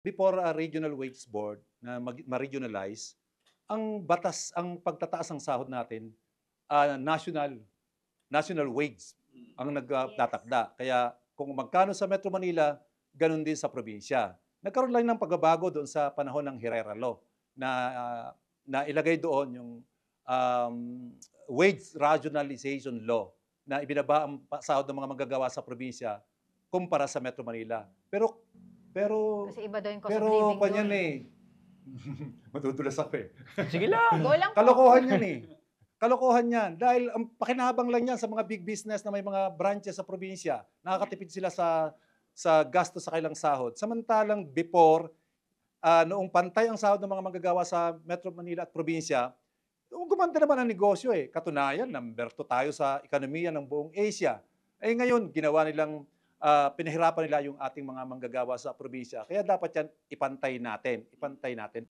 Before a regional wage board na ma-regionalize, ang batas, ang pagtataas ng sahod natin, national wage ang Yes. tatakda. Kaya kung magkano sa Metro Manila, gano'n din sa probinsya. Nagkaroon lang ng pagbabago doon sa panahon ng Herrera Law na na ilagay doon yung um, wage regionalization law na ibinaba ang sahod ng mga manggagawa sa probinsya kumpara sa Metro Manila. Pero Kasi iba daw yung cost of pero living kanyan do'n. eh. Madudulas ako eh. Sige lang. Go lang po. Kalokohan yan eh. Kalokohan yan. Dahil ang pakinabang lang yan sa mga big business na may mga branches sa probinsya. Nakakatipid sila sa gasto sa kailang sahod. Samantalang before, noong pantay ang sahod ng mga manggagawa sa Metro Manila at probinsya, gumanda naman ang negosyo eh. Katunayan, number 2 tayo sa ekonomiya ng buong Asia. Eh ngayon, ginawa nilang pinahirapan nila yung ating mga manggagawa sa probinsya. Kaya dapat yan ipantay natin. Ipantay natin.